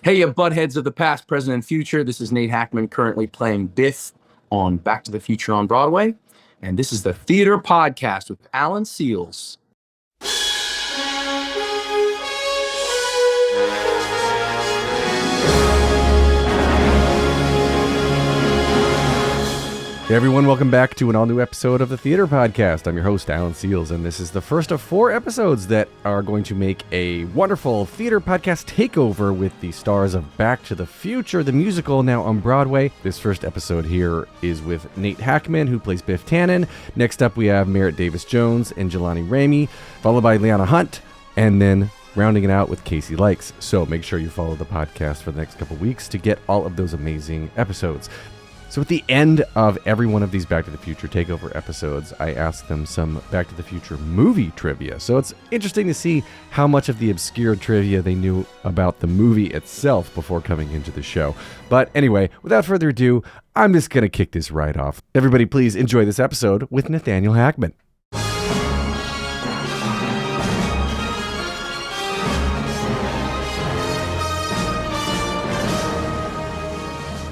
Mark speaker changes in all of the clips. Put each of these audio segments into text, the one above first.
Speaker 1: Hey, you buttheads of the past, present, and future. This is Nate Hackman, currently playing Biff on Back to the Future on Broadway. And this is the Theater Podcast with Alan Seals.
Speaker 2: Hey everyone, welcome back to an all-new episode of the Theater Podcast. I'm your host, Alan Seals, and this is the first of 4 episodes that are going to make a wonderful theater podcast takeover with the stars of Back to the Future, the musical, now on Broadway. This first episode here is with Nate Hackman, who plays Biff Tannen. Next up, we have Merritt Davis-Jones and Jelani Ramey, followed by Liana Hunt, and then rounding it out with Casey Likes. So make sure you follow the podcast for the next couple weeks to get all of those amazing episodes. So at the end of every one of these Back to the Future takeover episodes, I ask them some Back to the Future movie trivia. So it's interesting to see how much of the obscure trivia they knew about the movie itself before coming into the show. But anyway, without further ado, I'm just going to kick this right off. Everybody please enjoy this episode with Nathaniel Hackmann.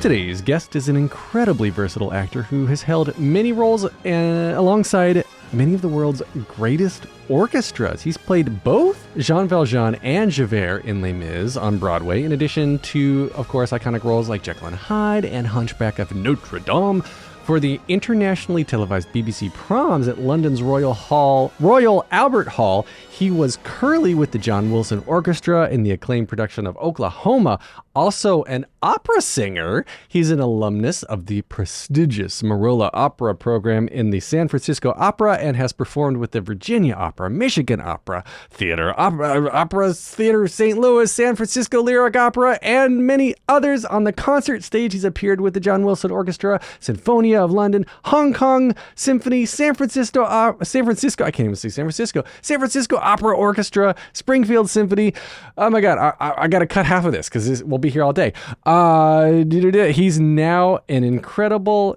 Speaker 2: Today's guest is an incredibly versatile actor who has held many roles alongside many of the world's greatest orchestras. He's played both Jean Valjean and Javert in Les Mis on Broadway, in addition to, of course, iconic roles like Jekyll and Hyde and Hunchback of Notre Dame. For the internationally televised BBC Proms at London's Royal Albert Hall, he was Curly with the John Wilson Orchestra in the acclaimed production of Oklahoma. Also an opera singer, he's an alumnus of the prestigious Marola Opera program in the San Francisco Opera and has performed with the Virginia Opera, Michigan Opera, Opera Theater St. Louis, San Francisco Lyric Opera, and many others. On the concert stage, he's appeared with the John Wilson Orchestra, Sinfonia of London, Hong Kong Symphony, San Francisco, I can't even say San Francisco Opera Orchestra, Springfield Symphony. Oh my God, I got to cut half of this because we'll be here all day. He's now an incredible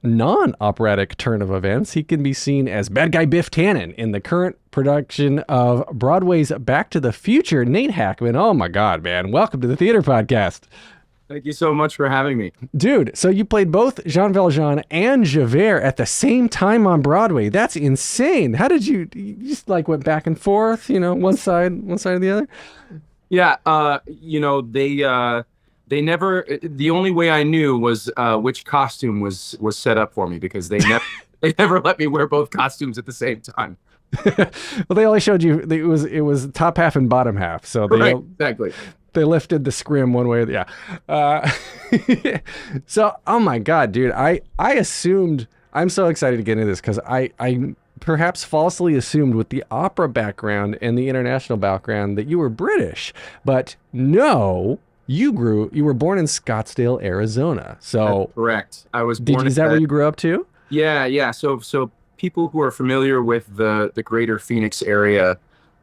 Speaker 2: non-operatic turn of events. He can be seen as bad guy Biff Tannen in the current production of Broadway's Back to the Future. Nate Hackman, oh my God, man, welcome to the Theater Podcast.
Speaker 1: Thank you so much for having me.
Speaker 2: Dude, so you played both Jean Valjean and Javert at the same time on Broadway. That's insane. How did you just like went back and forth, one side or the other?
Speaker 1: Yeah, they never, the only way I knew was which costume was set up for me because they never let me wear both costumes at the same time.
Speaker 2: Well, they only showed you, it was top half and bottom half. So
Speaker 1: right, exactly.
Speaker 2: They lifted the scrim one way or the other. So, oh my God, dude, I assumed, I'm so excited to get into this because I perhaps falsely assumed with the opera background and the international background that you were British, but no, you were born in Scottsdale, Arizona. So
Speaker 1: that's correct. I was born.
Speaker 2: Is that where you grew up too?
Speaker 1: Yeah. So people who are familiar with the greater Phoenix area,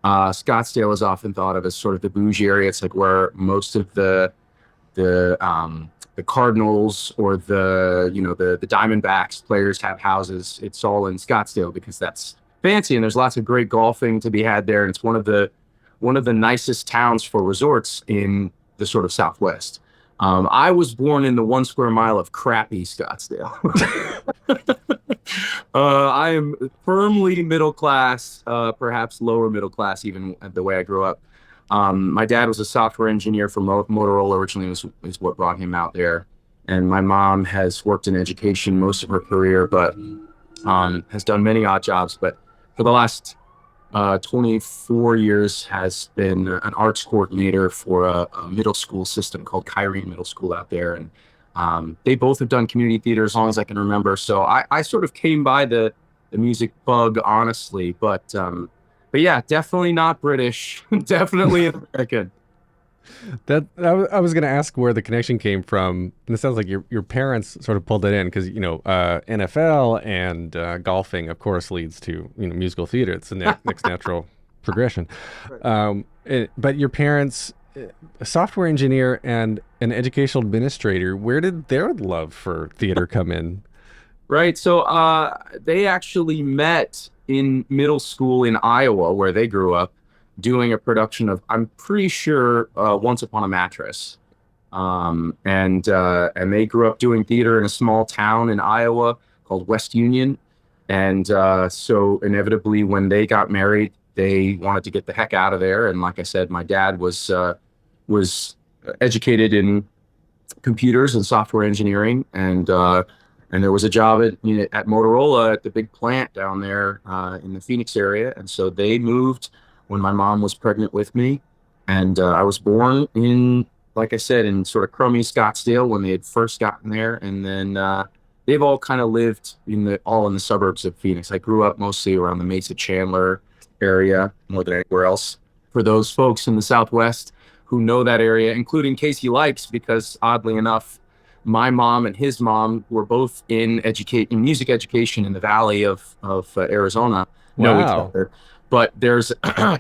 Speaker 1: Scottsdale is often thought of as sort of the bougie area. It's like where most of the Cardinals or the Diamondbacks players have houses. It's all in Scottsdale because that's fancy and there's lots of great golfing to be had there. And it's one of the nicest towns for resorts in the sort of Southwest. I was born in the 1 square mile of crappy Scottsdale. I am firmly middle class, perhaps lower middle class, even the way I grew up. My dad was a software engineer for Motorola originally, is what brought him out there. And my mom has worked in education most of her career, but has done many odd jobs. But for the last 24 years has been an arts coordinator for a middle school system called Kyrene Middle School out there. And they both have done community theater as long as I can remember. So I sort of came by the music bug, honestly. But yeah, definitely not British. Definitely an American.
Speaker 2: I was going to ask where the connection came from. And it sounds like your parents sort of pulled it in because, NFL and golfing, of course, leads to, musical theater. It's the next natural progression. Right. But your parents, a software engineer and an educational administrator, where did their love for theater come in?
Speaker 1: Right. So they actually met in middle school in Iowa, where they grew up. doing a production of, I'm pretty sure, Once Upon a Mattress. And they grew up doing theater in a small town in Iowa called West Union. And so inevitably, when they got married, they wanted to get the heck out of there. And like I said, my dad was educated in computers and software engineering, and there was a job at Motorola at the big plant down there in the Phoenix area, and so they moved when my mom was pregnant with me, and I was born in, like I said, in sort of crummy Scottsdale when they had first gotten there, and then they've all kind of lived all in the suburbs of Phoenix. I grew up mostly around the Mesa Chandler area more than anywhere else. For those folks in the Southwest who know that area, including Casey Likes, because oddly enough, my mom and his mom were both in music education in the Valley of Arizona, know each
Speaker 2: Wow.
Speaker 1: other. But there's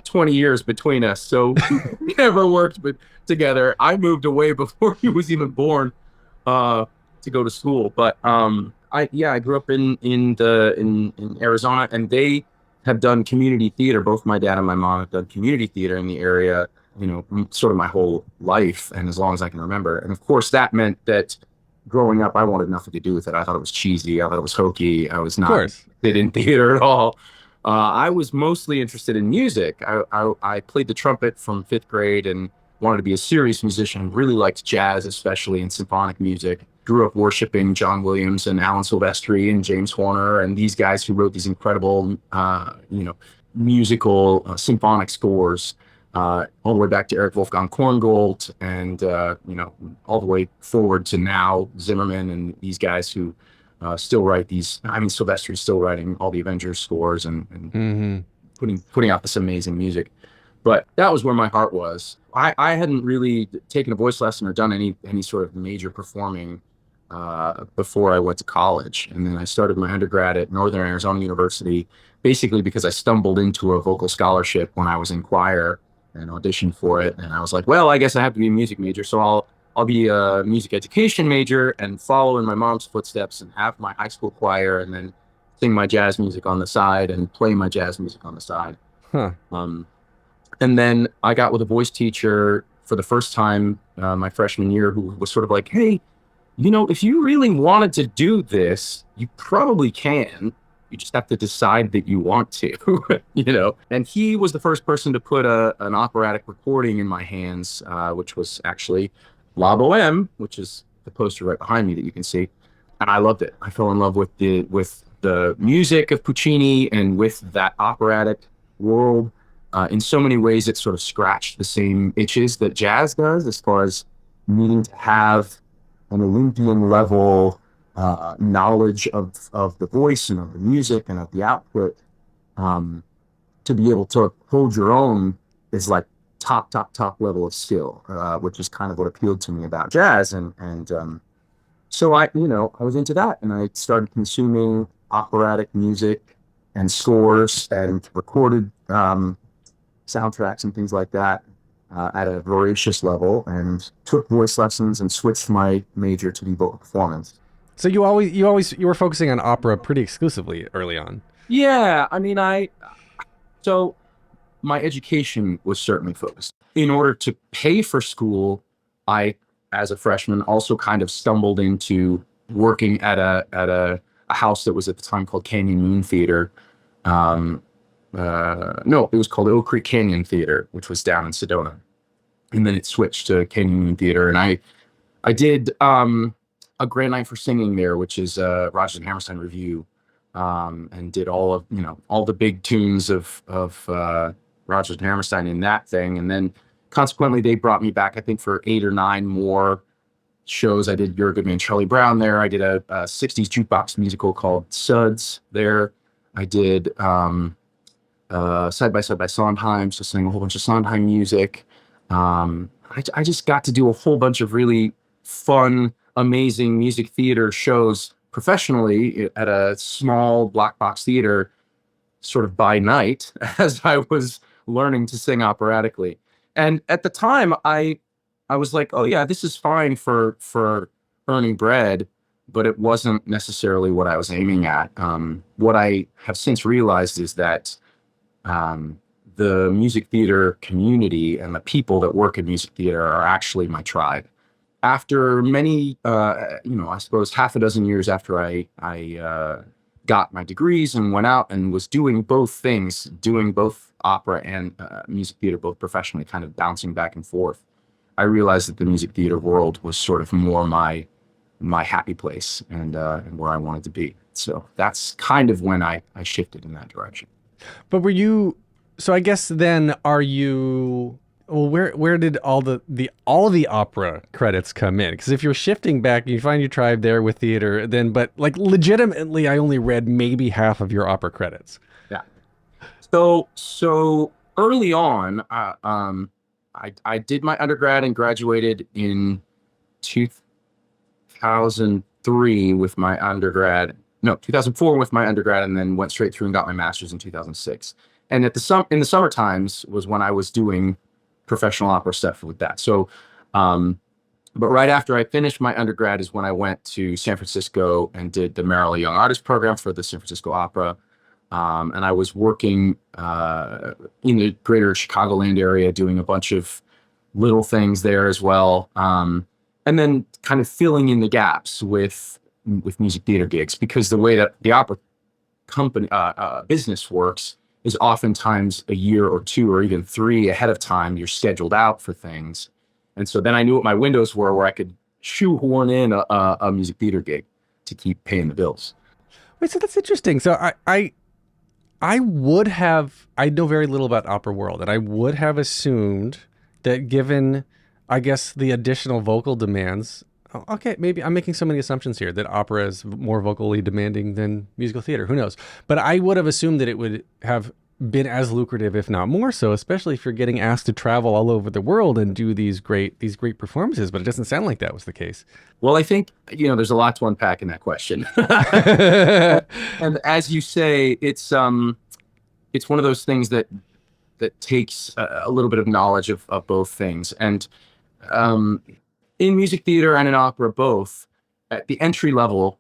Speaker 1: 20 years between us, so we never worked together. I moved away before he was even born to go to school. But I grew up in Arizona, and they have done community theater. Both my dad and my mom have done community theater in the area, sort of my whole life and as long as I can remember. And of course, that meant that growing up, I wanted nothing to do with it. I thought it was cheesy. I thought it was hokey. I was
Speaker 2: Of
Speaker 1: not
Speaker 2: course.
Speaker 1: interested in theater at all. I was mostly interested in music. I played the trumpet from fifth grade and wanted to be a serious musician. Really liked jazz, especially in symphonic music. Grew up worshiping John Williams and Alan Silvestri and James Horner and these guys who wrote these incredible, musical symphonic scores. All the way back to Eric Wolfgang Korngold, and all the way forward to now Zimmerman and these guys who still write these. I mean, Sylvester's still writing all the Avengers scores and
Speaker 2: Hmm.
Speaker 1: putting out this amazing music. But that was where my heart was. I hadn't really taken a voice lesson or done any sort of major performing before I went to college, and then I started my undergrad at Northern Arizona University, basically because I stumbled into a vocal scholarship when I was in choir and auditioned for it. And I was like, well, I guess I have to be a music major, so I'll be a music education major and follow in my mom's footsteps and have my high school choir and then sing my jazz music on the side and play my jazz music on the side.
Speaker 2: Huh.
Speaker 1: And then I got with a voice teacher for the first time my freshman year, who was sort of like, hey, if you really wanted to do this, you probably can. You just have to decide that you want to. And he was the first person to put an operatic recording in my hands, which was actually La Boheme, which is the poster right behind me that you can see. And I loved it. I fell in love with the music of Puccini and with that operatic world. In so many ways, it sort of scratched the same itches that jazz does, as far as needing to have an Olympian level knowledge of the voice and of the music and of the output, to be able to hold your own is like top level of skill, which is kind of what appealed to me about jazz. And so I was into that, and I started consuming operatic music and scores and recorded soundtracks and things like that at a voracious level, and took voice lessons and switched my major to be vocal performance.
Speaker 2: So you were focusing on opera pretty exclusively early on.
Speaker 1: Yeah, I mean, so my education was certainly focused. In order to pay for school, I, as a freshman, also kind of stumbled into working at a house that was at the time called Canyon Moon Theater. No, it was called Oak Creek Canyon Theater, which was down in Sedona, and then it switched to Canyon Moon Theater, and I did a Grand Night for Singing there, which is Rodgers and Hammerstein review, and did all the big tunes of Rodgers and Hammerstein in that thing, and then consequently they brought me back, I think, for 8 or 9 more shows. I did You're a Good Man, Charlie Brown there. I did a 60s jukebox musical called Suds there. I did Side by Side by Sondheim, so sang a whole bunch of Sondheim music. I just got to do a whole bunch of really fun, amazing music theater shows professionally at a small black box theater, sort of by night, as I was learning to sing operatically. And at the time, I was like, oh yeah, this is fine for earning bread, but it wasn't necessarily what I was aiming at. What I have since realized is that the music theater community and the people that work in music theater are actually my tribe. After many, I suppose half a dozen years after I got my degrees and went out and was doing both things, doing both opera and music theater, both professionally, kind of bouncing back and forth, I realized that the music theater world was sort of more my happy place and where I wanted to be. So that's kind of when I shifted in that direction.
Speaker 2: But were you, so I guess then are you, well, where did all the opera credits come in? Because if you're shifting back, you find your tribe there with theater, then, but like legitimately, I only read maybe half of your opera credits.
Speaker 1: Yeah. So early on, I did my undergrad and graduated in 2003 with my undergrad. No, 2004 with my undergrad, and then went straight through and got my master's in 2006. And in the summer times was when I was doing professional opera stuff with that. So, but right after I finished my undergrad is when I went to San Francisco and did the Merrill Young Artist Program for the San Francisco Opera. And I was working in the greater Chicagoland area, doing a bunch of little things there as well. And then kind of filling in the gaps with music theater gigs, because the way that the opera company business works is oftentimes a year or two or even three ahead of time, you're scheduled out for things. And so then I knew what my windows were where I could shoehorn in a music theater gig to keep paying the bills.
Speaker 2: Wait, so that's interesting. So I would have, I know very little about opera world, and I would have assumed that given, I guess, the additional vocal demands, okay, maybe I'm making so many assumptions here that opera is more vocally demanding than musical theater. Who knows? But I would have assumed that it would have been as lucrative, if not more so, especially if you're getting asked to travel all over the world and do these great performances. But it doesn't sound like that was the case.
Speaker 1: Well, I think, there's a lot to unpack in that question. And as you say, it's one of those things that takes a little bit of knowledge of both things. And in music theater and in opera, both at the entry level,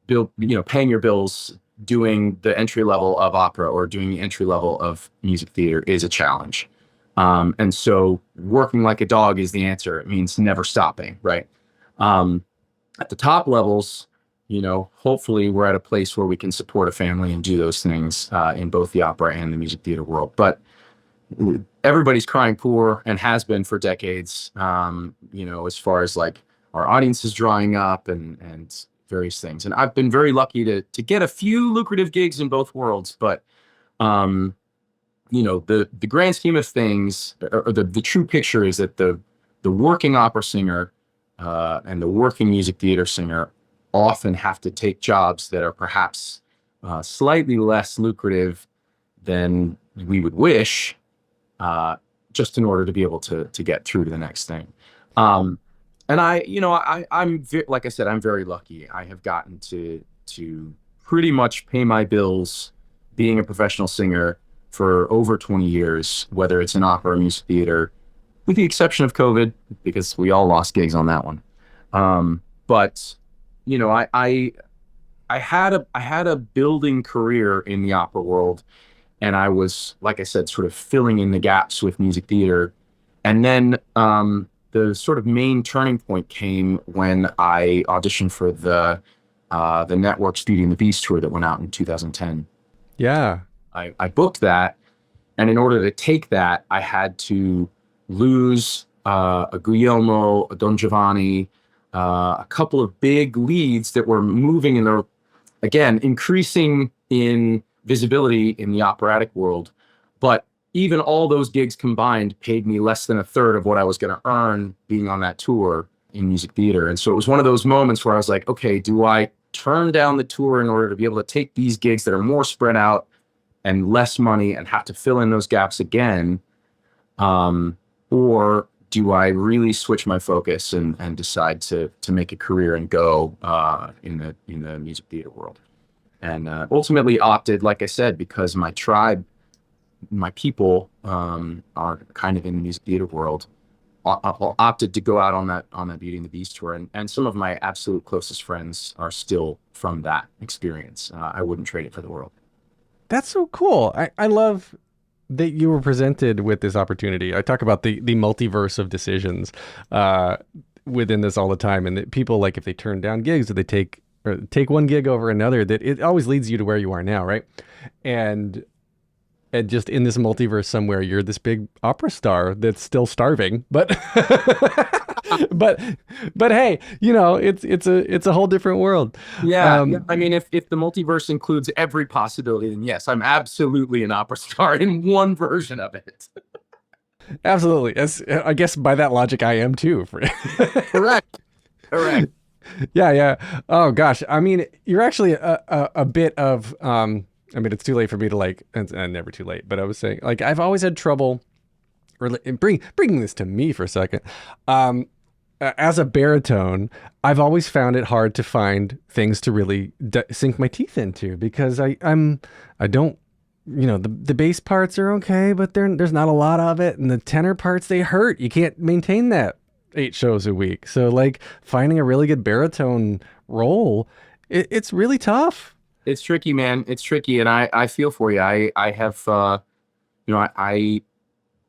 Speaker 1: paying your bills, doing the entry level of opera or doing the entry level of music theater is a challenge. And so working like a dog is the answer. It means never stopping, right? At the top levels, hopefully we're at a place where we can support a family and do those things in both the opera and the music theater world. But everybody's crying poor and has been for decades, as far as like our audience is drying up and various things. And I've been very lucky to get a few lucrative gigs in both worlds. But, the grand scheme of things, or the true picture is that the working opera singer and the working music theater singer often have to take jobs that are perhaps slightly less lucrative than we would wish, just in order to be able to get through to the next thing. And I'm like I said, I'm very lucky. I have gotten to pretty much pay my bills being a professional singer for over 20 years, whether it's in opera or music theater, with the exception of COVID, because we all lost gigs on that one. But I had a building career in the opera world, and I was, like I said, sort of filling in the gaps with music theater. And then the sort of main turning point came when I auditioned for the network's Beauty and the Beast tour that went out in 2010.
Speaker 2: Yeah.
Speaker 1: I booked that, and in order to take that, I had to lose a Guglielmo, a Don Giovanni, a couple of big leads that were moving in the, again, increasing in visibility in the operatic world. But even all those gigs combined paid me less than a third of what I was going to earn being on that tour in music theater. And so it was one of those moments where I was like, okay, do I turn down the tour in order to be able to take these gigs that are more spread out and less money and have to fill in those gaps again? Or do I really switch my focus and decide to make a career and go in the music theater world? And ultimately opted, like I said, because my tribe, my people are kind of in the music theater world, opted to go out on that Beauty and the Beast tour. And some of my absolute closest friends are still from that experience. I wouldn't trade it for the world.
Speaker 2: That's so cool. I love that you were presented with this opportunity. I talk about the multiverse of decisions within this all the time, and that people, like, if they turn down gigs, or they take one gig over another, that it always leads you to where you are now, right? And just in this multiverse somewhere, you're this big opera star that's still starving, but but but hey, it's a whole different world.
Speaker 1: Yeah. I mean, if the multiverse includes every possibility, then yes, I'm absolutely an opera star in one version of it.
Speaker 2: Absolutely. As I guess by that logic, I am too.
Speaker 1: Correct. Correct.
Speaker 2: Yeah, yeah. Oh gosh. I mean, you're actually a bit of I mean, it's too late for me to like, and never too late. But I was saying, like, I've always had trouble. Bringing this to me for a second. As a baritone, I've always found it hard to find things to really sink my teeth into, because I don't, the bass parts are okay, but there's not a lot of it, and the tenor parts, they hurt. You can't maintain that 8 shows a week. So like finding a really good baritone role, it's really tough.
Speaker 1: It's tricky, man. It's tricky, and I feel for you. I have I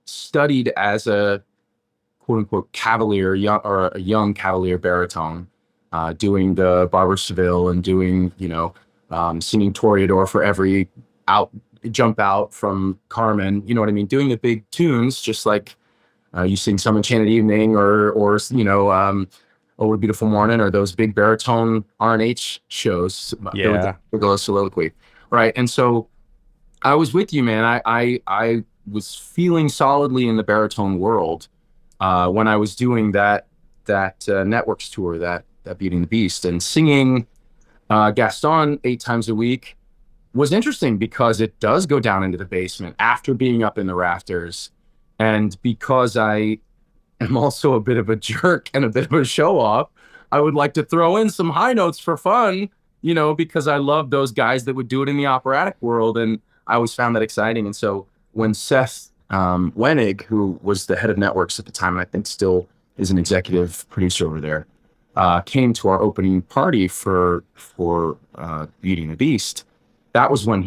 Speaker 1: studied as a quote unquote cavalier, or a young cavalier baritone, doing the Barber Seville and doing singing Toreador for every jump out from Carmen. You know what I mean? Doing the big tunes, just like you sing Some Enchanted Evening, or Oh, a Beautiful Morning, or those big baritone R&H shows.
Speaker 2: Yeah.
Speaker 1: The soliloquy, right? And so I was with you, man. I was feeling solidly in the baritone world when I was doing that Networks tour, that Beauty and the Beast, and singing Gaston 8 times a week was interesting, because it does go down into the basement after being up in the rafters, and because I am also a bit of a jerk and a bit of a show off, I would like to throw in some high notes for fun, because I love those guys that would do it in the operatic world, and I always found that exciting. And so when Seth Wenig, who was the head of Networks at the time, and I think still is an executive producer over there, came to our opening party for Beauty and the Beast, that was when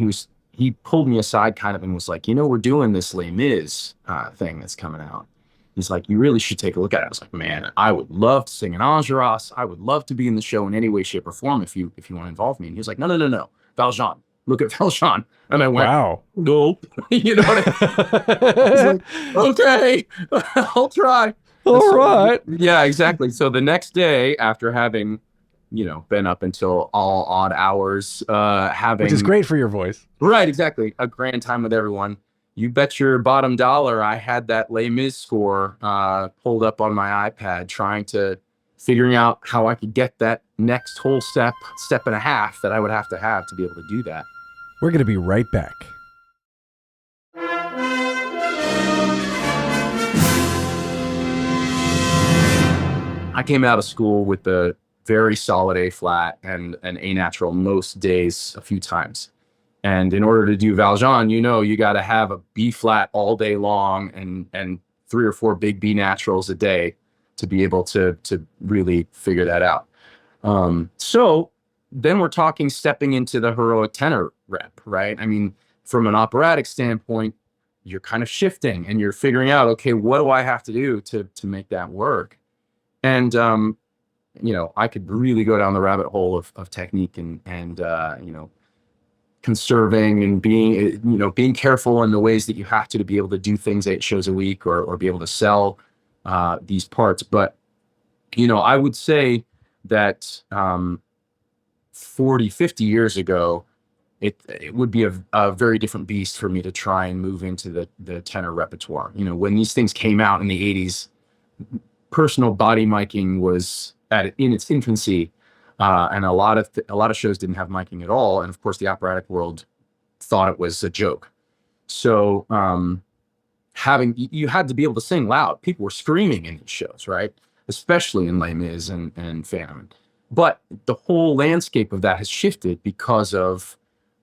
Speaker 1: he pulled me aside kind of and was like, we're doing this Les Mis thing that's coming out. He's like, you really should take a look at it. I was like, man, I would love to sing an Enjolras. I would love to be in the show in any way, shape, or form if you want to involve me. And he was like, no. Valjean. Look at Valjean. And I went,
Speaker 2: wow.
Speaker 1: Nope. You know what I was like, okay, I'll try.
Speaker 2: All right.
Speaker 1: Yeah, exactly. So the next day, after having, been up until all odd hours,
Speaker 2: which is great for your voice.
Speaker 1: Right, exactly. A grand time with everyone. You bet your bottom dollar I had that Les Mis score pulled up on my iPad, figuring out how I could get that next whole step and a half that I would have to be able to do that.
Speaker 2: We're going to be right back.
Speaker 1: I came out of school with a very solid A flat and an A natural most days, a few times. And in order to do Valjean, you got to have a B flat all day long and 3 or 4 big B naturals a day to be able to really figure that out. So then we're talking stepping into the heroic tenor rep, right? I mean, from an operatic standpoint, you're kind of shifting and you're figuring out, okay, what do I have to do to make that work? And I could really go down the rabbit hole of technique and conserving and being careful in the ways that you have to be able to do things 8 shows a week or be able to sell these parts. But, I would say that 40, 50 years ago, it would be a very different beast for me to try and move into the tenor repertoire. When these things came out in the 80s, personal body miking was in its infancy. And a lot of shows didn't have miking at all, and of course the operatic world thought it was a joke. So you had to be able to sing loud. People were screaming in these shows, right? Especially in Les Mis and Phantom. But the whole landscape of that has shifted because of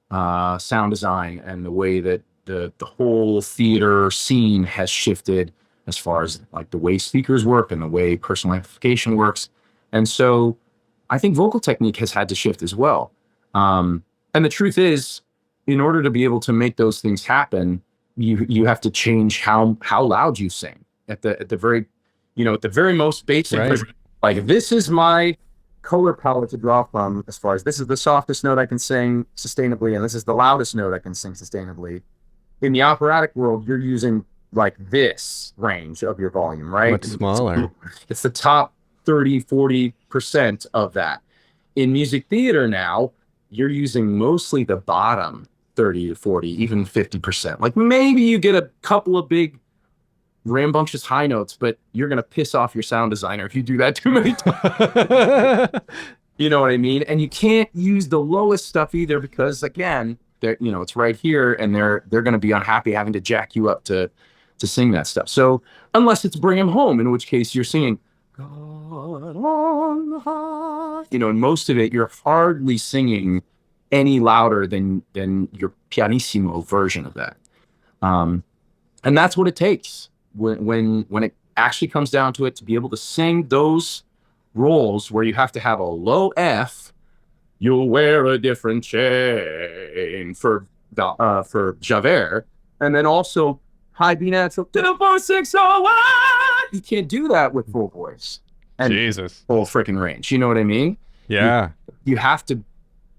Speaker 1: sound design and the way that the whole theater scene has shifted as far as like the way speakers work and the way personal amplification works. And so I think vocal technique has had to shift as well. And the truth is, in order to be able to make those things happen, you have to change how loud you sing at the very, at the very most basic.
Speaker 2: Right.
Speaker 1: Like, this is my color palette to draw from, as far as this is the softest note I can sing sustainably, and this is the loudest note I can sing sustainably. In the operatic world, you're using like this range of your volume, right?
Speaker 2: Much smaller.
Speaker 1: It's the top 30-40% of that. In music theater now, you're using mostly the bottom 30 to 40, even 50%. Like, maybe you get a couple of big rambunctious high notes, but you're going to piss off your sound designer if you do that too many times. You know what I mean? And you can't use the lowest stuff either, because again, it's right here, and they're going to be unhappy having to jack you up to sing that stuff. So unless it's Bring 'Em Home, in which case you're singing God on high, and most of it, you're hardly singing any louder than your pianissimo version of that. And that's what it takes when it actually comes down to it, to be able to sing those roles where you have to have a low F. You'll wear a different chain for Javert, and then also high B natural 24601. You can't do that with full voice and
Speaker 2: Jesus,
Speaker 1: full freaking range. You know what I mean?
Speaker 2: Yeah.
Speaker 1: You have to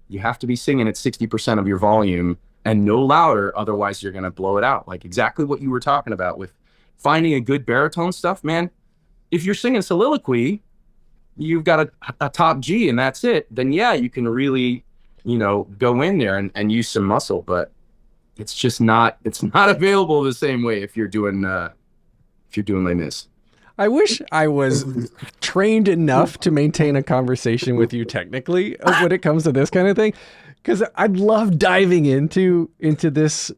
Speaker 1: be singing at 60% of your volume and no louder, otherwise you're gonna blow it out. Like exactly what you were talking about with finding a good baritone stuff, man. If you're singing soliloquy, you've got a top G and that's it, then yeah, you can really, go in there and use some muscle, but it's not available the same way if you're doing Les Mis.
Speaker 2: I wish I was trained enough to maintain a conversation with you technically when it comes to this kind of thing, because I'd love diving into this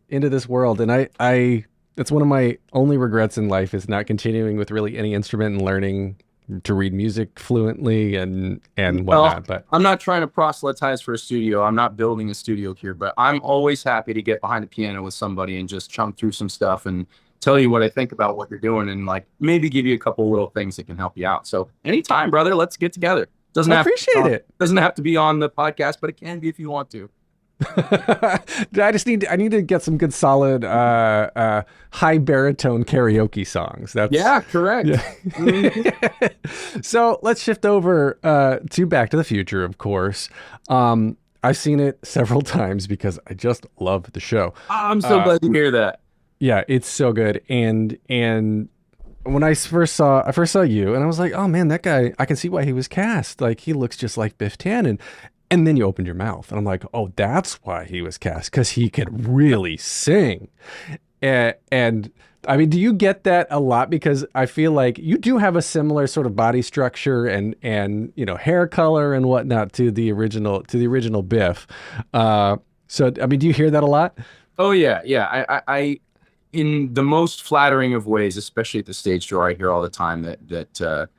Speaker 2: world, and I it's one of my only regrets in life is not continuing with really any instrument and learning to read music fluently and whatnot.
Speaker 1: Well,
Speaker 2: but
Speaker 1: I'm not trying to proselytize for a studio. I'm not building a studio here, but I'm always happy to get behind a piano with somebody and just chunk through some stuff and tell you what I think about what you're doing, and like maybe give you a couple little things that can help you out. So anytime, brother, let's get together.
Speaker 2: I appreciate it.
Speaker 1: Doesn't have to be on the podcast, but it can be if you want to.
Speaker 2: I need to get some good solid high baritone karaoke songs.
Speaker 1: Yeah, correct. Yeah.
Speaker 2: Mm-hmm. So let's shift over to Back to the Future, of course. I've seen it several times because I just love the show.
Speaker 1: I'm so glad to hear that.
Speaker 2: Yeah, it's so good. And when I first saw you, and I was like, oh man, that guy, I can see why he was cast. Like, he looks just like Biff Tannen. And then you opened your mouth, and I'm like, oh, that's why he was cast, because he could really sing. And I mean, do you get that a lot? Because I feel like you do have a similar sort of body structure and hair color and whatnot to the original Biff. So I mean, do you hear that a lot?
Speaker 1: Oh yeah. I in the most flattering of ways, especially at the stage door, I hear all the time that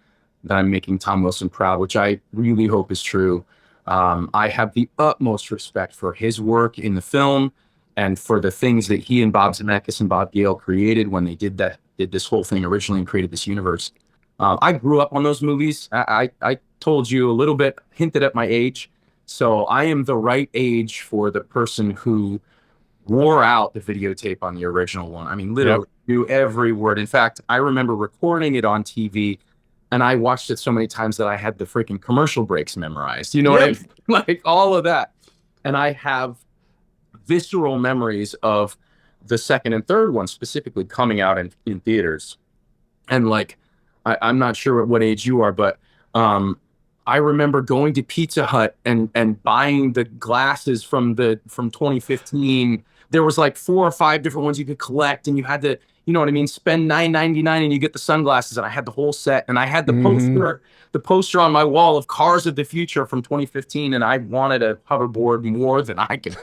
Speaker 1: I'm making Tom Wilson proud, which I really hope is true. I have the utmost respect for his work in the film and for the things that he and Bob Zemeckis and Bob Gale created when they did this whole thing originally and created this universe. I grew up on those movies. I told you a little bit, hinted at my age. So I am the right age for the person who wore out the videotape on the original one. I mean, literally knew every word. In fact, I remember recording it on TV, and I watched it so many times that I had the freaking commercial breaks memorized. You know what I mean? Like all of that. And I have visceral memories of the second and third one specifically coming out in theaters. And like, I'm not sure what age you are, but I remember going to Pizza Hut and buying the glasses from 2015. There was like 4 or 5 different ones you could collect, and you had to, you know what I mean, spend $9.99 and you get the sunglasses. And I had the whole set, and I had the poster on my wall of Cars of the Future from 2015, and I wanted a hoverboard more than I could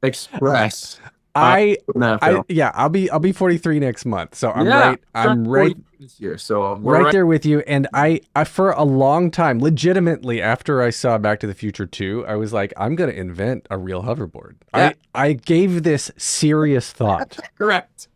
Speaker 1: express.
Speaker 2: I'll be 43 next month, so I'm right
Speaker 1: this year. So
Speaker 2: right there with you. And I for a long time, legitimately, after I saw Back to the Future 2, I was like, I'm gonna invent a real hoverboard. I gave this serious thought.
Speaker 1: Correct.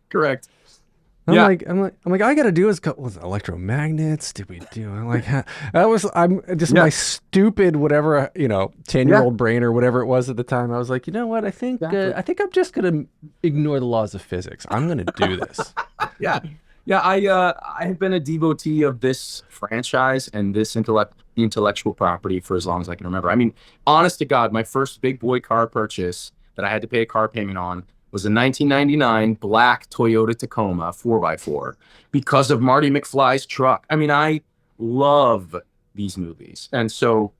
Speaker 1: Yeah.
Speaker 2: I'm like, all I gotta do is go with electromagnets. Did we do? I'm like, that was, I'm just
Speaker 1: Yeah.
Speaker 2: my stupid whatever, 10-year
Speaker 1: Yeah.
Speaker 2: old brain or whatever it was at the time. I was like, you know what?
Speaker 1: Exactly.
Speaker 2: I think I'm just gonna ignore the laws of physics. I'm gonna do this.
Speaker 1: Yeah. Yeah. I have been a devotee of this franchise and this intellectual property for as long as I can remember. I mean, honest to God, my first big boy car purchase that I had to pay a car payment on was a 1999 black Toyota Tacoma 4x4 because of Marty McFly's truck. I mean, I love these movies. And so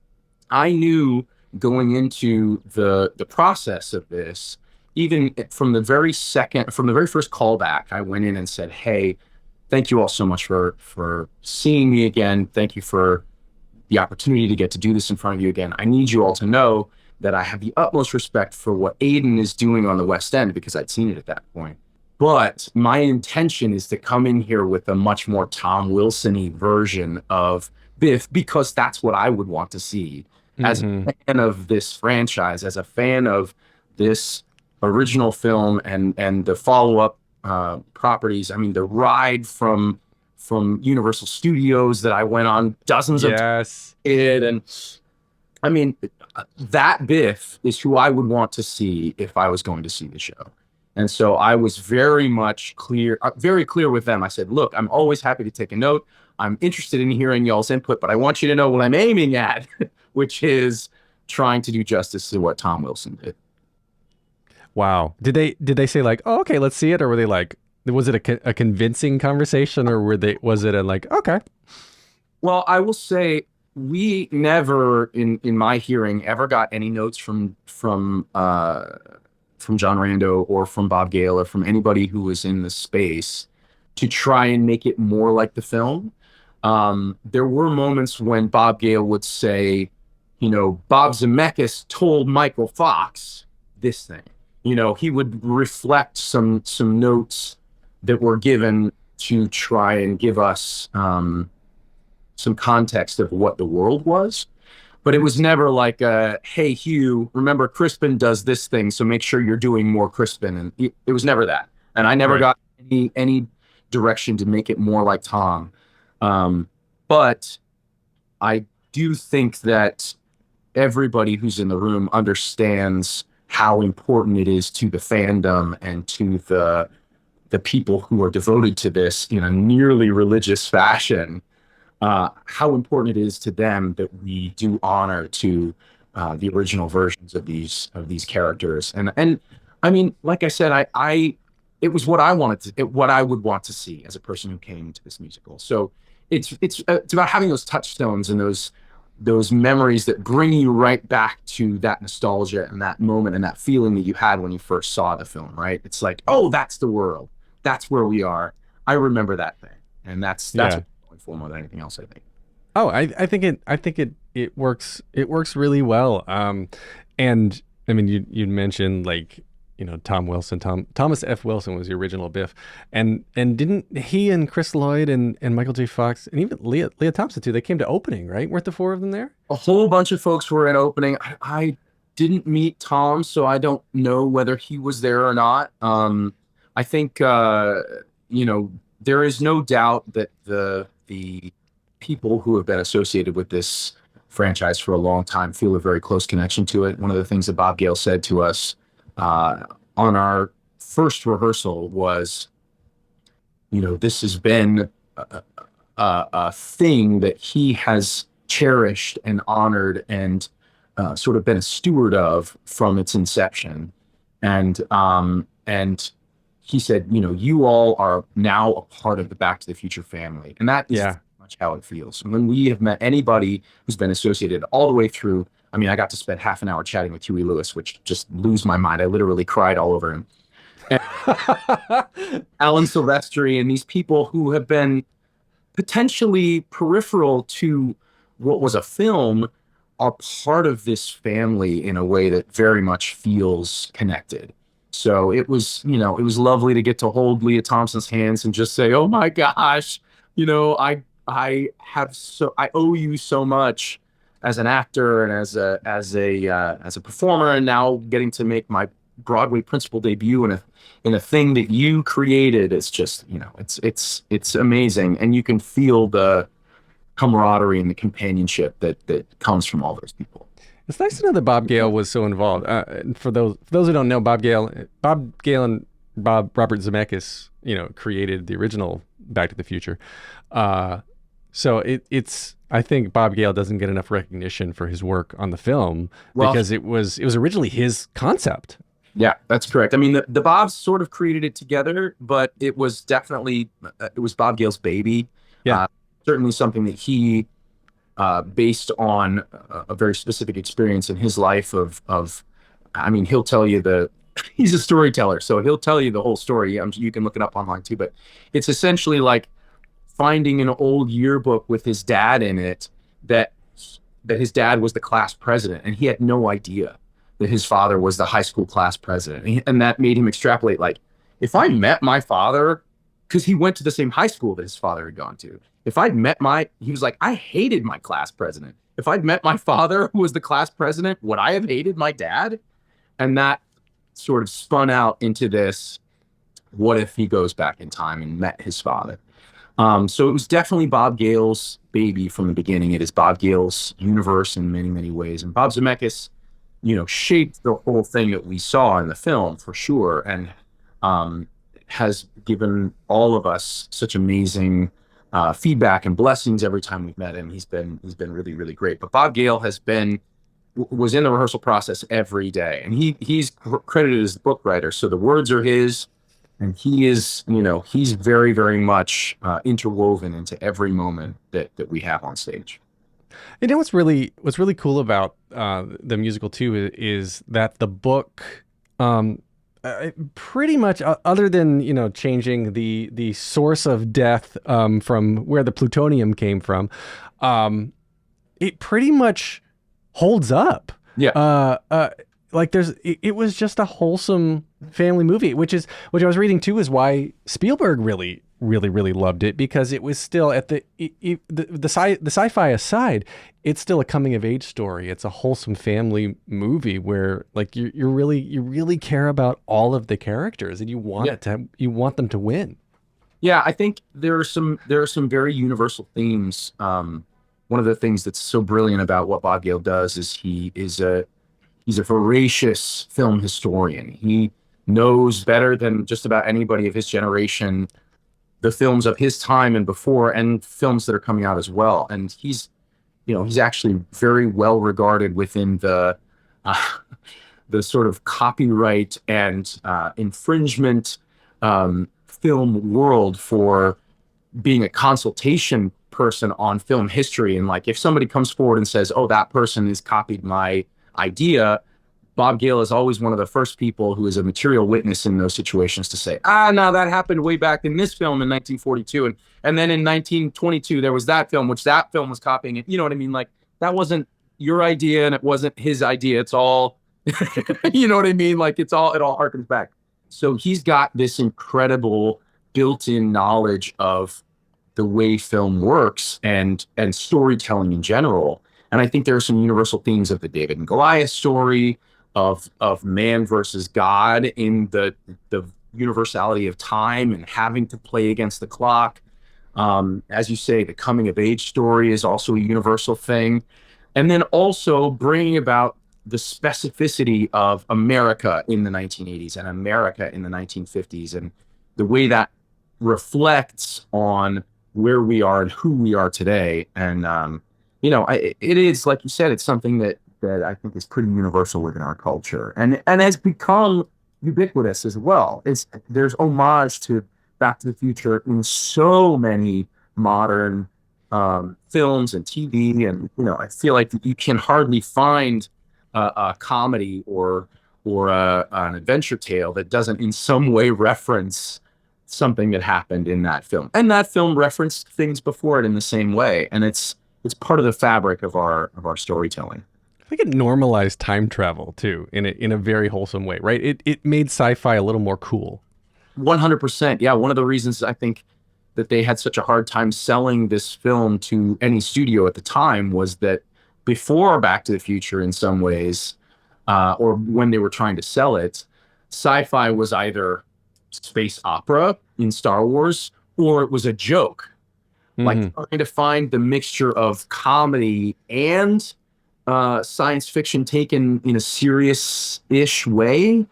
Speaker 1: I knew going into the process of this, even from the very first callback, I went in and said, "Hey, thank you all so much for seeing me again. Thank you for the opportunity to get to do this in front of you again. I need you all to know that I have the utmost respect for what Aiden is doing on the West End because I'd seen it at that point. But my intention is to come in here with a much more Tom Wilson-y version of Biff because that's what I would want to see as
Speaker 2: Hmm.
Speaker 1: a fan of this franchise, as a fan of this original film and the follow-up properties. I mean, the ride from Universal Studios that I went on dozens of
Speaker 2: Yes.
Speaker 1: times, and I mean, that Biff is who I would want to see if I was going to see the show. And so I was very clear with them. I said, look, I'm always happy to take a note. I'm interested in hearing y'all's input, but I want you to know what I'm aiming at, which is trying to do justice to what Tom Wilson did.
Speaker 2: Wow. Did they say like, oh, okay, let's see it, or were they like, was it a convincing conversation, or was it a like, okay,
Speaker 1: Well, I will say we never, in my hearing, ever got any notes from John Rando or from Bob Gale or from anybody who was in the space to try and make it more like the film. There were moments when Bob Gale would say, Bob Zemeckis told Michael Fox this thing. He would reflect some notes that were given to try and give us some context of what the world was. But it was never like, hey, Hugh, remember Crispin does this thing, so make sure you're doing more Crispin. And it was never that. And I never
Speaker 2: right?
Speaker 1: got any direction to make it more like Tom. But I do think that everybody who's in the room understands how important it is to the fandom and to the people who are devoted to this in a nearly religious fashion, how important it is to them that we do honor to the original versions of these characters. And I mean, like I said, I it was what what I would want to see as a person who came to this musical. So it's about having those touchstones and those memories that bring you right back to that nostalgia and that moment and that feeling that you had when you first saw the film, right? It's like, oh, that's the world. That's where we are. I remember that thing. And that's
Speaker 2: Yeah.
Speaker 1: what I'm going for more than anything else, I think.
Speaker 2: Oh, I think it works really well. And I mean, you'd mentioned like, Tom Wilson, Thomas F. Wilson was the original Biff, and didn't he and Chris Lloyd and Michael J. Fox and even Leah Thompson too? They came to opening, right? Weren't the four of them there?
Speaker 1: A whole bunch of folks were in opening. I didn't meet Tom, so I don't know whether he was there or not. I think you know, there is no doubt that the people who have been associated with this franchise for a long time feel a very close connection to it. One of the things that Bob Gale said to us on our first rehearsal was, this has been a thing that he has cherished and honored and sort of been a steward of from its inception. And he said, you all are now a part of the Back to the Future family, and that is
Speaker 2: Yeah.
Speaker 1: much how it feels. When we have met anybody who's been associated all the way through, I mean, I got to spend half an hour chatting with Huey Lewis, which just lose my mind. I literally cried all over him. And Alan Silvestri and these people who have been potentially peripheral to what was a film are part of this family in a way that very much feels connected. So it was lovely to get to hold Leah Thompson's hands and just say, "Oh my gosh, I owe you so much as an actor and as a performer, and now getting to make Broadway principal debut in a thing that you created. It's just, it's amazing, and you can feel the camaraderie and the companionship that comes from all those people.
Speaker 2: It's nice to know that Bob Gale was so involved. For those who don't know, Bob Gale and Robert Zemeckis, created the original Back to the Future. So it's I think Bob Gale doesn't get enough recognition for his work on the film because it was originally his concept.
Speaker 1: Yeah, that's correct. I mean, the Bobs sort of created it together, but it was definitely it was Bob Gale's baby.
Speaker 2: Yeah.
Speaker 1: Certainly something that he based on a very specific experience in his life I mean, he'll tell you he's a storyteller, so he'll tell you the whole story. You can look it up online too, but it's essentially like finding an old yearbook with his dad in it that his dad was the class president, and he had no idea that his father was the high school class president. And that made him extrapolate, like, if I met my father, because he went to the same high school that his father had gone to. If I'd met he was like, I hated my class president. If I'd met my father, who was the class president, would I have hated my dad? And that sort of spun out into this, what if he goes back in time and met his father? So it was definitely Bob Gale's baby from the beginning. It is Bob Gale's universe in many, many ways. And Bob Zemeckis, shaped the whole thing that we saw in the film for sure. And has given all of us such amazing feedback and blessings every time we've met him. He's been really, really great. But Bob Gale was in the rehearsal process every day, and he's credited as the book writer. So the words are his, and he is, he's very, very much interwoven into every moment that we have on stage.
Speaker 2: What's really cool about the musical too is that the book, pretty much, other than changing the source of death from where the plutonium came from, it pretty much holds up.
Speaker 1: Yeah.
Speaker 2: It was just a wholesome family movie, which I was reading too is why Spielberg really loved it, because it was still at the sci-fi aside, it's still a coming of age story. It's a wholesome family movie where like you really care about all of the characters, and you want them to win.
Speaker 1: Yeah, I think there are some very universal themes. One of the things that's so brilliant about what Bob Gale does is he's a voracious film historian. He knows better than just about anybody of his generation the films of his time and before, and films that are coming out as well. And he's actually very well regarded within the sort of copyright and infringement film world for being a consultation person on film history. And like, if somebody comes forward and says, oh, that person has copied my idea, Bob Gale is always one of the first people who is a material witness in those situations to say, no, that happened way back in this film in 1942. And then in 1922, there was that film, which that film was copying it. You know what I mean? Like, that wasn't your idea and it wasn't his idea. It's all, you know what I mean? Like, it all harkens back. So he's got this incredible built-in knowledge of the way film works and storytelling in general. And I think there are some universal themes of the David and Goliath story, of man versus God in the universality of time and having to play against the clock. As you say, the coming of age story is also a universal thing. And then also bringing about the specificity of America in the 1980s and America in the 1950s, and the way that reflects on where we are and who we are today. And, it is, like you said, it's something that I think is pretty universal within our culture and has become ubiquitous as well. There's homage to Back to the Future in so many modern films and TV. And, I feel like you can hardly find a comedy or an adventure tale that doesn't in some way reference something that happened in that film. And that film referenced things before it in the same way. And it's part of the fabric of our storytelling.
Speaker 2: I think it normalized time travel too, in a very wholesome way, right? It made sci-fi a little more cool.
Speaker 1: 100%. Yeah. One of the reasons I think that they had such a hard time selling this film to any studio at the time was that before Back to the Future, in some ways, or when they were trying to sell it, sci-fi was either space opera in Star Wars or it was a joke.
Speaker 2: Hmm.
Speaker 1: Like trying to find the mixture of comedy and science fiction taken in a serious-ish way.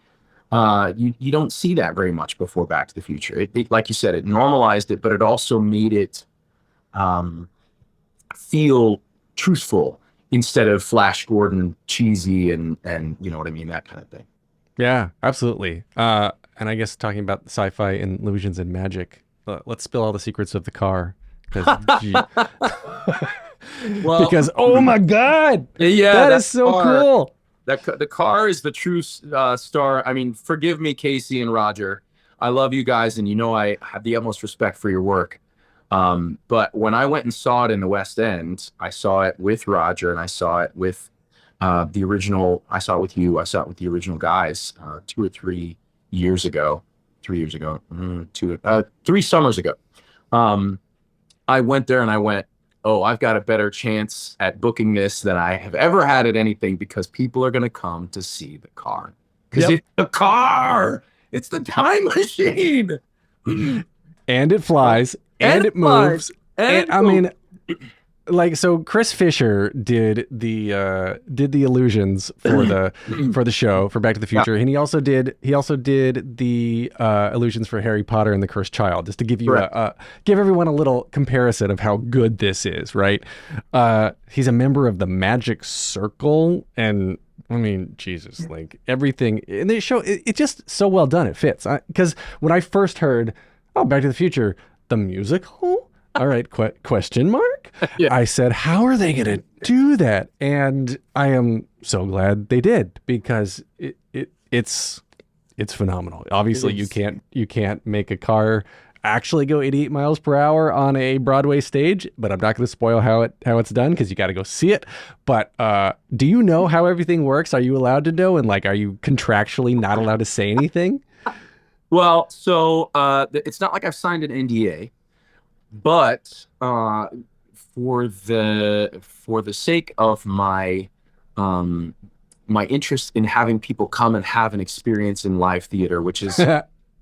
Speaker 1: You don't see that very much before Back to the Future. Like you said, it normalized it, but it also made it um, feel truthful instead of Flash Gordon cheesy and you know what I mean, that kind of thing.
Speaker 2: Yeah, absolutely. And I guess talking about sci-fi and illusions and magic, let's spill all the secrets of the car because
Speaker 1: Well,
Speaker 2: because oh my god,
Speaker 1: yeah,
Speaker 2: that is
Speaker 1: that
Speaker 2: so
Speaker 1: car,
Speaker 2: cool.
Speaker 1: the car is the true star. I mean, forgive me, Casey and Roger. I love you guys, and you know I have the utmost respect for your work. But when I went and saw it in the West End, I saw it with Roger, and I saw it with the original. I saw it with you. I saw it with the original guys 2 or 3 years ago. 3 years ago, 3 summers ago. Um, I went there and I went, oh, I've got a better chance at booking this than I have ever had at anything because people are going to come to see the car. Because
Speaker 2: Yep.
Speaker 1: it's the car. It's the time machine.
Speaker 2: And it flies and it
Speaker 1: flies,
Speaker 2: moves. And I
Speaker 1: moves.
Speaker 2: mean, like, so Chris Fisher did the illusions for the show for Back to the Future, and he also did the illusions for Harry Potter and the Cursed Child, just to give you give everyone a little comparison of how good this is, right? He's a member of the Magic Circle, and I mean, Jesus, like everything in the show, it's just so well done. It fits because when I first heard, oh, Back to the Future, the musical. All right, question mark?
Speaker 1: Yeah.
Speaker 2: I said, how are they going to do that? And I am so glad they did because it's phenomenal. Obviously, you can't make a car actually go 88 miles per hour on a Broadway stage, but I'm not going to spoil how it's done because you got to go see it. But do you know how everything works? Are you allowed to know? And like, are you contractually not allowed to say anything?
Speaker 1: Well, so it's not like I've signed an NDA. But for the sake of my my interest in having people come and have an experience in live theater, which is,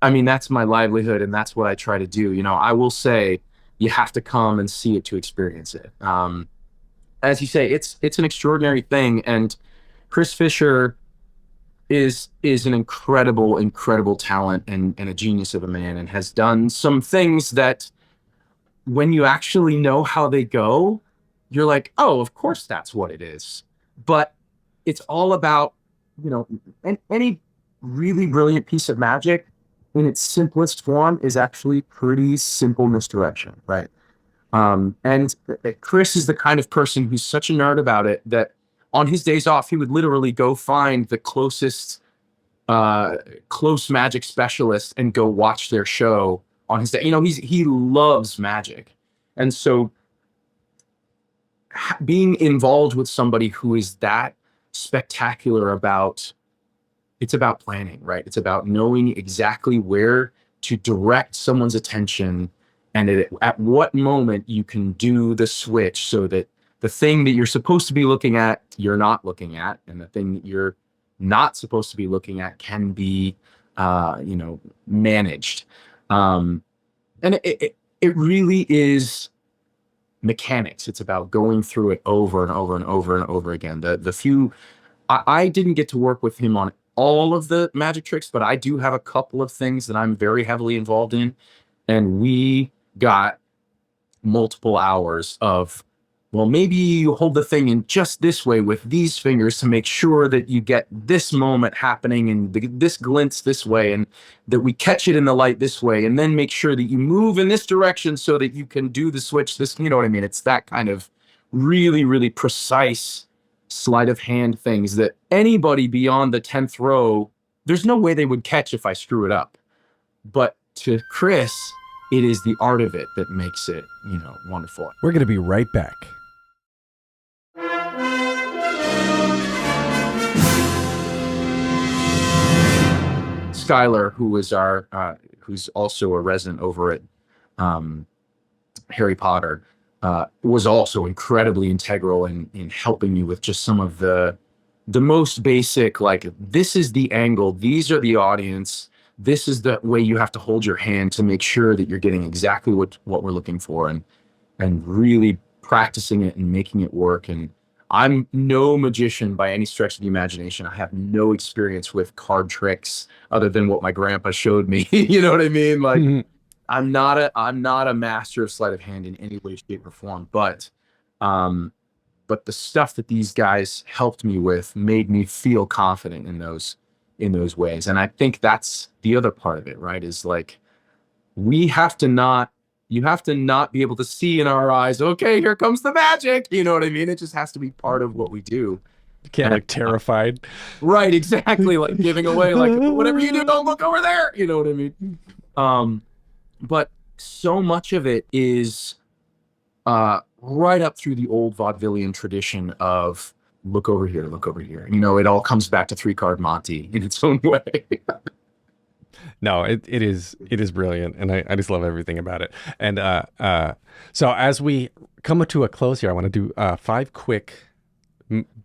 Speaker 1: I mean, that's my livelihood and that's what I try to do. You know, I will say you have to come and see it to experience it. As you say, it's an extraordinary thing, and Chris Fisher is an incredible talent and a genius of a man, and has done some things that when you actually know how they go, you're like, oh, of course that's what it is. But it's all about, you know, any really brilliant piece of magic in its simplest form is actually pretty simple misdirection, right? And Chris is the kind of person who's such a nerd about it that on his days off, he would literally go find the closest close magic specialist and go watch their show on his day. You know, he loves magic. And so being involved with somebody who is that spectacular it's about planning, right? It's about knowing exactly where to direct someone's attention and at what moment you can do the switch so that the thing that you're supposed to be looking at, you're not looking at, and the thing that you're not supposed to be looking at can be, managed. And it really is mechanics. It's about going through it over and over and over and over again. I didn't get to work with him on all of the magic tricks, but I do have a couple of things that I'm very heavily involved in. And we got multiple hours of, well, maybe you hold the thing in just this way with these fingers to make sure that you get this moment happening and this glints this way, and that we catch it in the light this way, and then make sure that you move in this direction so that you can do the switch this, you know what I mean? It's that kind of really, really precise sleight of hand things that anybody beyond the 10th row, there's no way they would catch if I screw it up. But to Chris, it is the art of it that makes it, wonderful.
Speaker 2: We're going to be right back.
Speaker 1: Skylar, who's also a resident over at Harry Potter, was also incredibly integral in helping me with just some of the the most basic, like, this is the angle, these are the audience, this is the way you have to hold your hand to make sure that you're getting exactly what we're looking for, and really practicing it and making it work. And I'm no magician by any stretch of the imagination. I have no experience with card tricks other than what my grandpa showed me. You know what I mean? Like, I'm not a master of sleight of hand in any way, shape, or form. But the stuff that these guys helped me with made me feel confident in those ways. And I think that's the other part of it, right? Is like, you have to not be able to see in our eyes, okay, here comes the magic. You know what I mean? It just has to be part of what we do.
Speaker 2: You can't look terrified.
Speaker 1: Right, exactly. Like giving away, like, whatever you do, don't look over there. You know what I mean? But so much of it is right up through the old vaudevillian tradition of look over here, look over here. You know, it all comes back to three-card Monty in its own way.
Speaker 2: No, it is brilliant, and I just love everything about it. And so as we come to a close here, I want to do 5 quick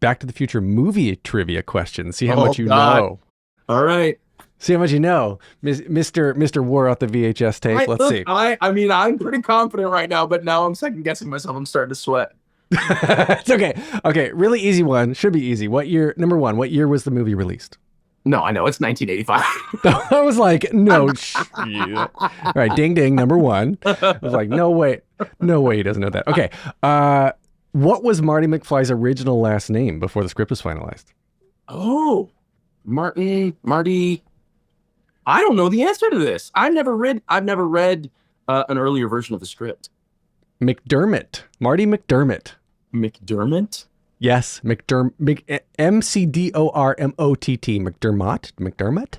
Speaker 2: Back to the Future movie trivia questions. See how much you know.
Speaker 1: All right.
Speaker 2: See how much you know, Mr. Wore out the VHS tape. Let's see.
Speaker 1: I mean, I'm pretty confident right now, but now I'm second guessing myself. I'm starting to sweat.
Speaker 2: It's okay. Okay, really easy one. Should be easy. Number one, what year was the movie released?
Speaker 1: No, I know. It's 1985.
Speaker 2: I was like, no. All right, ding, ding, number one. I was like, no way. No way he doesn't know that. Okay. What was Marty McFly's original last name before the script was finalized?
Speaker 1: Oh, Marty. I don't know the answer to this. I've never read an earlier version of the script.
Speaker 2: McDermott. Marty McDermott.
Speaker 1: McDermott?
Speaker 2: Yes, McDermott. McDormott. McDermott.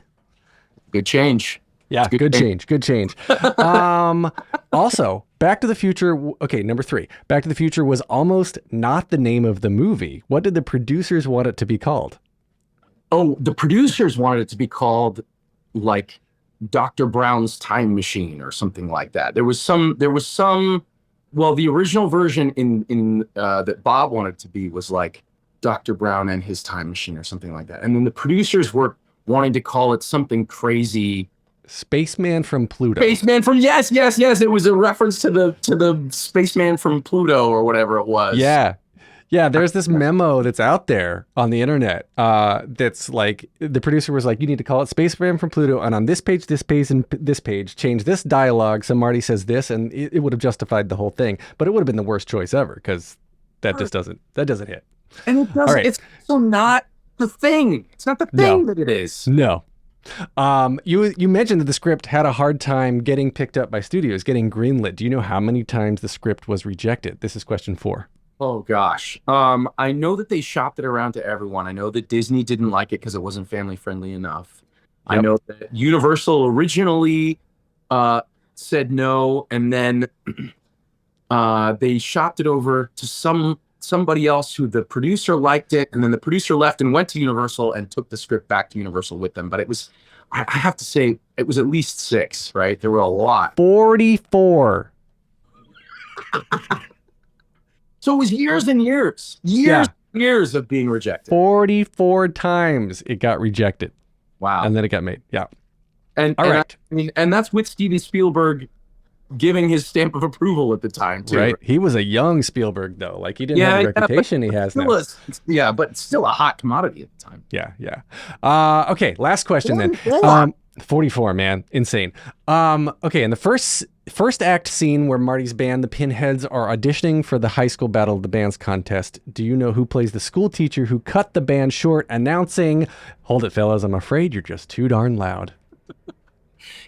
Speaker 1: Good change.
Speaker 2: Yeah, good change. Also, Back to the Future. Okay, number 3. Back to the Future was almost not the name of the movie. What did the producers want it to be called?
Speaker 1: Oh, the producers wanted it to be called, like, Dr. Brown's Time Machine or something like that. There was some. Well, the original version in that Bob wanted it to be was like Dr. Brown and his Time Machine or something like that. And then the producers were wanting to call it something crazy.
Speaker 2: Spaceman from Pluto.
Speaker 1: Spaceman from yes. It was a reference to the Spaceman from Pluto or whatever it was.
Speaker 2: Yeah, there's this memo that's out there on the internet that's like, the producer was like, you need to call it Spaceman from Pluto, and on this page, and this page, change this dialogue so Marty says this, and it would have justified the whole thing. But it would have been the worst choice ever, because that doesn't hit.
Speaker 1: And it doesn't. Right. It's also not the thing. It's not the thing that it is.
Speaker 2: No. You mentioned that the script had a hard time getting picked up by studios, getting greenlit. Do you know how many times the script was rejected? This is question 4.
Speaker 1: Oh gosh. I know that they shopped it around to everyone. I know that Disney didn't like it because it wasn't family friendly enough. Yep. I know that Universal originally said no, and then they shopped it over to somebody else who the producer liked it, and then the producer left and went to Universal and took the script back to Universal with them. But it was, I have to say, it was at least 6, right? There were a lot.
Speaker 2: 44.
Speaker 1: So it was years and years of being rejected.
Speaker 2: 44 times it got rejected.
Speaker 1: Wow.
Speaker 2: And then it got made. Yeah.
Speaker 1: And that's with Steven Spielberg giving his stamp of approval at the time too.
Speaker 2: Right. He was a young Spielberg though. Like, he didn't have the reputation he has now.
Speaker 1: But still a hot commodity at the time.
Speaker 2: Yeah. Okay, last question then. 44, man. Insane. Okay, in the first act scene where Marty's band, the Pinheads, are auditioning for the High School Battle of the Bands contest, do you know who plays the school teacher who cut the band short, announcing, "Hold it, fellas, I'm afraid you're just too darn loud"?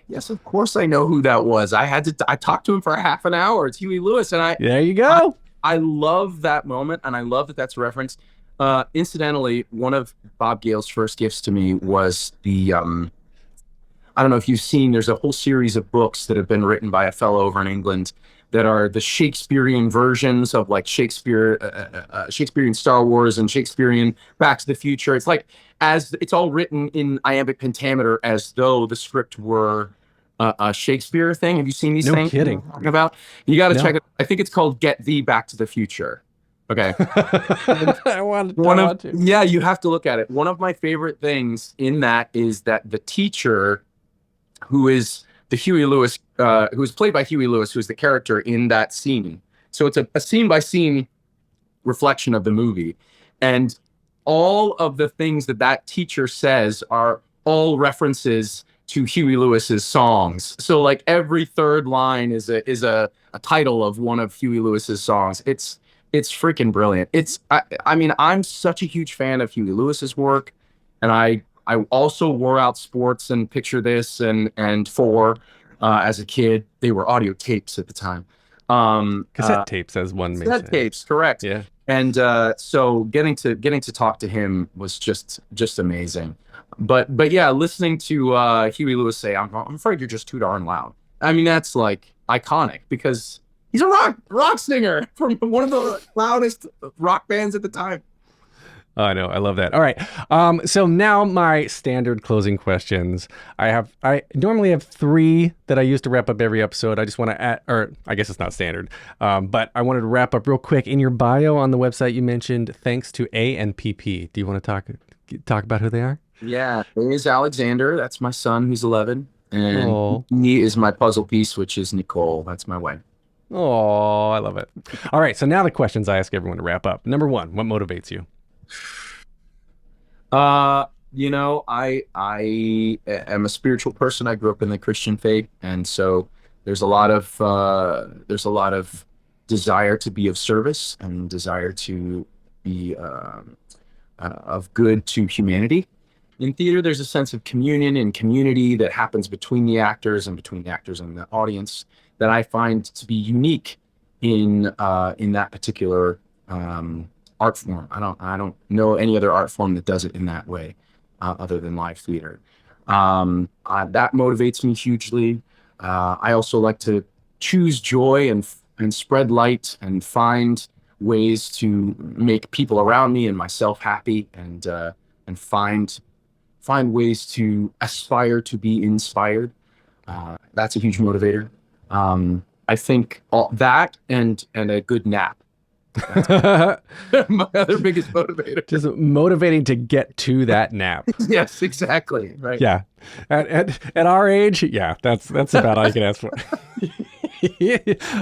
Speaker 1: Yes, of course I know who that was. I talked to him for half an hour. It's Huey Lewis, and
Speaker 2: there you go.
Speaker 1: I love that moment, and I love that that's referenced. Incidentally, one of Bob Gale's first gifts to me was the I don't know if you've seen, there's a whole series of books that have been written by a fellow over in England that are the Shakespearean versions of, like, Shakespearean Star Wars and Shakespearean Back to the Future. It's like, as it's all written in iambic pentameter as though the script were a Shakespeare thing. Have you seen these things?
Speaker 2: No kidding.
Speaker 1: I'm talking about? You got to check it. I think it's called Get Thee Back to the Future. Okay.
Speaker 2: I want, I
Speaker 1: One of
Speaker 2: want to.
Speaker 1: Yeah, you have to look at it. One of my favorite things in that is that the teacher, who is the Huey Lewis, who is played by Huey Lewis, who's the character in that scene. So it's a scene by scene reflection of the movie, and all of the things that that teacher says are all references to Huey Lewis's songs. So like every third line is a title of one of Huey Lewis's songs. It's freaking brilliant. I mean, I'm such a huge fan of Huey Lewis's work, and I also wore out Sports and Picture This and Four as a kid. They were audio tapes at the time.
Speaker 2: Cassette tapes, as one may
Speaker 1: Cassette
Speaker 2: say.
Speaker 1: tapes, correct.
Speaker 2: Yeah.
Speaker 1: And so getting to talk to him was just amazing. But yeah, listening to Huey Lewis say, I'm afraid you're just too darn loud. I mean, that's like iconic because he's a rock singer from one of the loudest rock bands at the time.
Speaker 2: Oh, I know. I love that. All right. So now my standard closing questions. I normally have 3 that I use to wrap up every episode. I just want to add, or I guess it's not standard, but I wanted to wrap up real quick. In your bio on the website, you mentioned thanks to A and PP. Do you want to talk about who they are?
Speaker 1: Yeah, there is Alexander. That's my son who's 11. And
Speaker 2: Oh,
Speaker 1: he is my puzzle piece, which is Nicole. That's my wife.
Speaker 2: oh, I love it. All right. So now the questions I ask everyone to wrap up. Number 1, what motivates you?
Speaker 1: I am a spiritual person. I grew up in the Christian faith, and so there's a lot of desire to be of service and desire to be of good to humanity. In theater, there's a sense of communion and community that happens between the actors and between the actors and the audience that I find to be unique in that particular art form. I don't know any other art form that does it in that way, other than live theater. That motivates me hugely. I also like to choose joy and spread light and find ways to make people around me and myself happy and find ways to aspire to be inspired. That's a huge motivator. I think all that and a good nap. My other biggest motivator.
Speaker 2: Just motivating to get to that nap.
Speaker 1: Yes, exactly. Right.
Speaker 2: Yeah. At our age, yeah, that's about all I can ask for.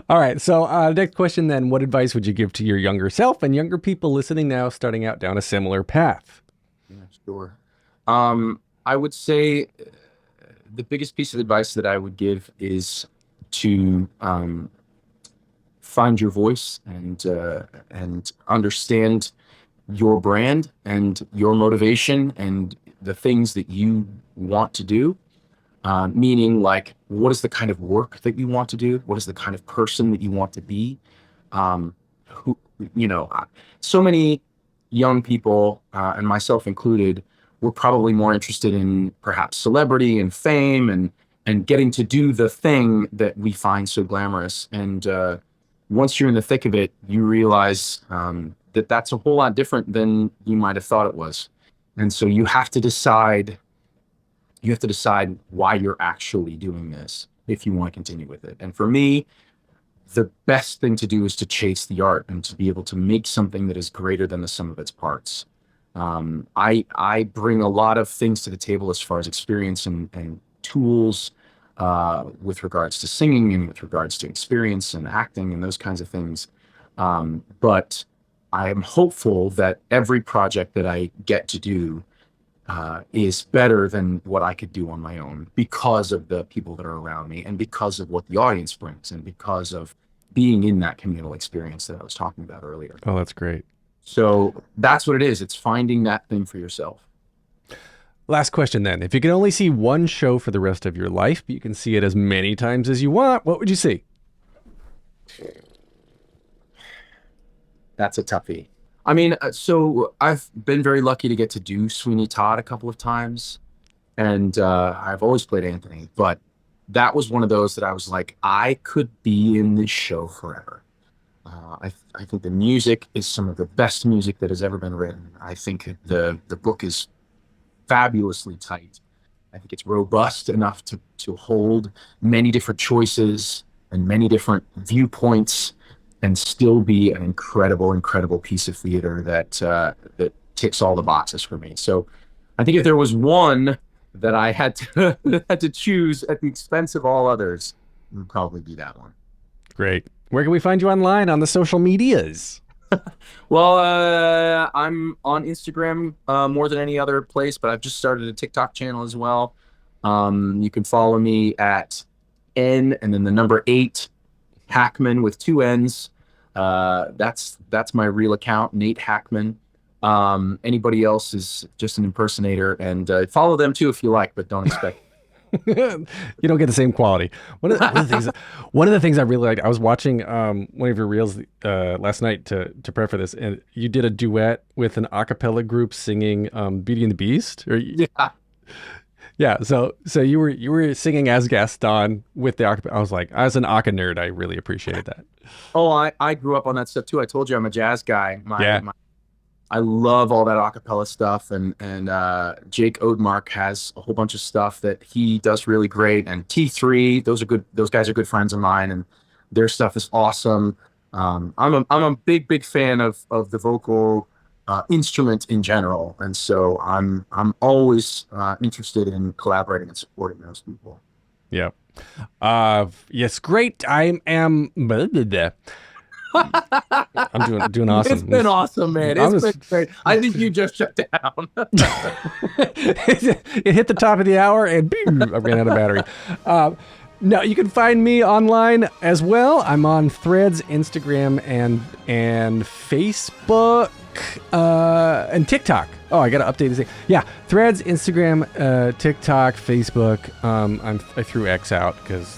Speaker 2: All right. So next question then, what advice would you give to your younger self and younger people listening now starting out down a similar path?
Speaker 1: Yeah, sure. I would say the biggest piece of advice that I would give is to find your voice and understand your brand and your motivation and the things that you want to do. Meaning, like, what is the kind of work that you want to do? What is the kind of person that you want to be? Who, so many young people, and myself included, were probably more interested in perhaps celebrity and fame and getting to do the thing that we find so glamorous. And once you're in the thick of it, you realize that that's a whole lot different than you might have thought it was. And so you have to decide why you're actually doing this if you want to continue with it. And for me, the best thing to do is to chase the art and to be able to make something that is greater than the sum of its parts. I bring a lot of things to the table as far as experience and tools with regards to singing and with regards to experience and acting and those kinds of things. But I am hopeful that every project that I get to do is better than what I could do on my own because of the people that are around me and because of what the audience brings and because of being in that communal experience that I was talking about earlier.
Speaker 2: Oh, that's great.
Speaker 1: So that's what it is. It's finding that thing for yourself.
Speaker 2: Last question then. If you could only see one show for the rest of your life, but you can see it as many times as you want, what would you see?
Speaker 1: That's a toughie. I mean, so I've been very lucky to get to do Sweeney Todd a couple of times, and I've always played Anthony, but that was one of those that I was like, I could be in this show forever. I think the music is some of the best music that has ever been written. I think the book is fabulously tight. I think it's robust enough to hold many different choices and many different viewpoints and still be an incredible piece of theater that ticks all the boxes for me. So I think if there was one that I had to had to choose at the expense of all others, it would probably be that one.
Speaker 2: Great. Where can we find you online on the social medias?
Speaker 1: Well, I'm on Instagram more than any other place, but I've just started a TikTok channel as well. You can follow me at N and then the number 8 Hackman with 2 N's. That's my real account, Nate Hackman. Anybody else is just an impersonator, and follow them too if you like, but don't expect.
Speaker 2: You don't get the same quality. One of the things I really liked, I was watching one of your reels last night to prep for this, and you did a duet with an a cappella group singing Beauty and the Beast.
Speaker 1: Yeah.
Speaker 2: Yeah, so you were singing as Gaston with the acapella. I was like, as an aka nerd, I really appreciated that.
Speaker 1: Oh, I grew up on that stuff too. I told you I'm a jazz guy.
Speaker 2: Yeah.
Speaker 1: I love all that acapella stuff, and Jake Odemark has a whole bunch of stuff that he does really great. And T3, those are good. Those guys are good friends of mine, and their stuff is awesome. I'm a big fan of the vocal instrument in general, and so I'm always interested in collaborating and supporting those people.
Speaker 2: Yeah. Yes, great. I am. Blah, blah, blah. I'm doing awesome.
Speaker 1: It's been awesome, man. It's been great. I think you just shut down.
Speaker 2: It hit the top of the hour and boom, I ran out of battery. No, you can find me online as well. I'm on Threads, Instagram, and Facebook, and TikTok. Oh, I gotta update this thing. Yeah, Threads, Instagram, TikTok, Facebook. I threw X out because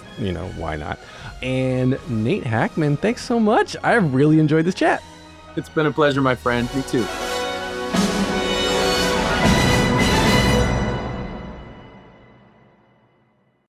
Speaker 2: why not? And Nate Hackman, thanks so much. I really enjoyed this chat.
Speaker 1: It's been a pleasure, my friend. Me too.